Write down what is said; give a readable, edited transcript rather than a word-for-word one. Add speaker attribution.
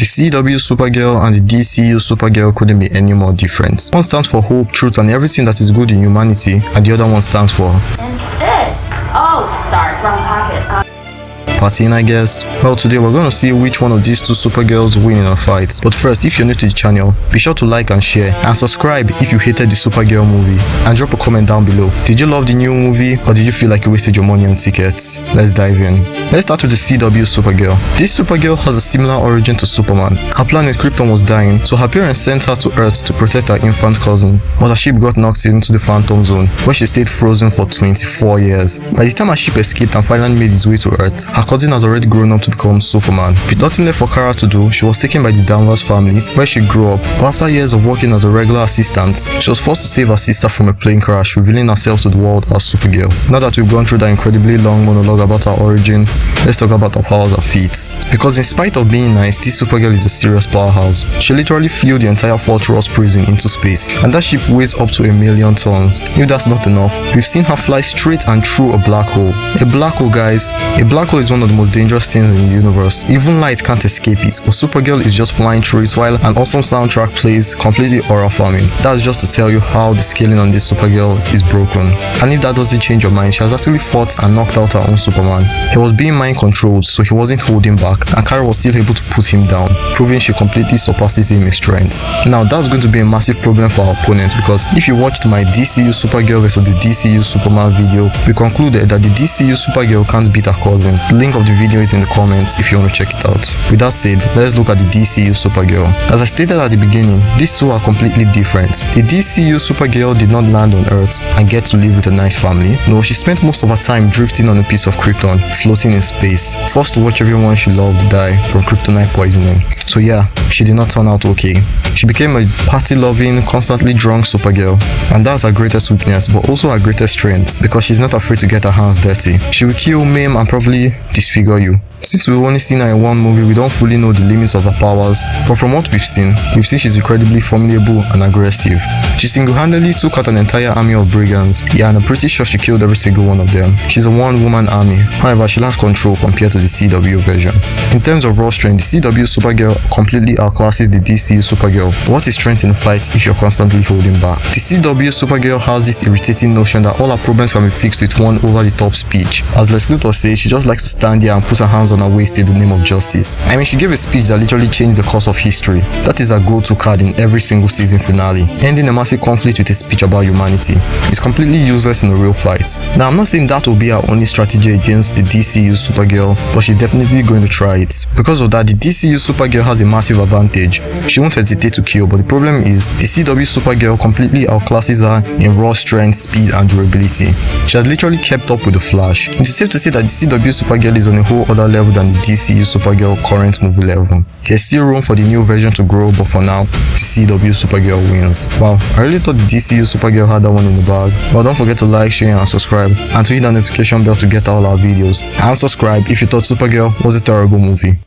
Speaker 1: The CW Supergirl and the DCU Supergirl couldn't be any more different. One stands for hope, truth, and everything that is good in humanity, and the other one stands for...
Speaker 2: And this! Oh, sorry, wrong pocket.
Speaker 1: Partying, I guess. Well, today we're going to see which one of these two Supergirls win in a fight. But first, if you're new to the channel, be sure to like and share, and subscribe if you hated the Supergirl movie, and drop a comment down below. Did you love the new movie, or did you feel like you wasted your money on tickets? Let's dive in. Let's start with the CW Supergirl. This Supergirl has a similar origin to Superman. Her planet Krypton was dying, so her parents sent her to Earth to protect her infant cousin, but her ship got knocked into the Phantom Zone, where she stayed frozen for 24 years. By the time her ship escaped and finally made its way to Earth, her cousin has already grown up to become Superman. With nothing left for Kara to do, she was taken by the Danvers family, where she grew up. But after years of working as a regular assistant, she was forced to save her sister from a plane crash, revealing herself to the world as Supergirl. Now that we've gone through that incredibly long monologue about her origin, let's talk about her powers and feats. Because in spite of being nice, this Supergirl is a serious powerhouse. She literally flew the entire Fort Rozz prison into space, and that ship weighs up to 1,000,000 tons. If that's not enough, we've seen her fly straight and through a black hole. A black hole, guys. A black hole is one of the most dangerous things in the universe. Even light can't escape it, but Supergirl is just flying through it while an awesome soundtrack plays, completely aura-farming. That's just to tell you how the scaling on this Supergirl is broken. And if that doesn't change your mind, she has actually fought and knocked out her own Superman. He was being mind controlled, so he wasn't holding back, and Kara was still able to put him down, proving she completely surpasses him in strength. Now that's going to be a massive problem for our opponent, because if you watched my DCU Supergirl versus the DCU Superman video, we concluded that the DCU Supergirl can't beat her cousin. The link of the video is in the comments if you want to check it out. With that said, let's look at the DCU Supergirl. As I stated at the beginning, these two are completely different. The DCU Supergirl did not land on Earth and get to live with a nice family. No, she spent most of her time drifting on a piece of Krypton, floating in space, forced to watch everyone she loved die from kryptonite poisoning. So yeah, she did not turn out okay. She became a party-loving, constantly drunk Supergirl, and that's her greatest weakness, but also her greatest strength, because she's not afraid to get her hands dirty. She will kill, maim, and probably disfigure you. Since we've only seen her in one movie, we don't fully know the limits of her powers, but from what we've seen she's incredibly formidable and aggressive. She single-handedly took out an entire army of Brigands, yeah, and I'm pretty sure she killed every single one of them. She's a one-woman army, however, she lacks control compared to the CW version. In terms of raw strength, the CW Supergirl completely outclasses the DCU Supergirl. But what is strength in a fight if you're constantly holding back? The CW Supergirl has this irritating notion that all her problems can be fixed with one over-the-top speech. As Lex Luthor says, she just likes to stand there and put her hands on her waist in the name of justice. I mean, she gave a speech that literally changed the course of history. That is her go-to card in every single season finale, ending a massive conflict with a speech about humanity. It's completely useless in a real fight. Now, I'm not saying that will be her only strategy against the DCU Supergirl, but she's definitely going to try it. Because of that, the DCU Supergirl has a massive advantage. She won't hesitate to kill, but the problem is the CW Supergirl completely outclasses her in raw strength, speed, and durability. She has literally kept up with the Flash. It is safe to say that the CW Supergirl is on a whole other level than the DCU Supergirl current movie level. There's still room for the new version to grow, but for now, the CW Supergirl wins. Wow, I really thought the DCU Supergirl had that one in the bag. But don't forget to like, share, and subscribe, and to hit that notification bell to get all our videos. And subscribe if you thought Supergirl was a terrible movie.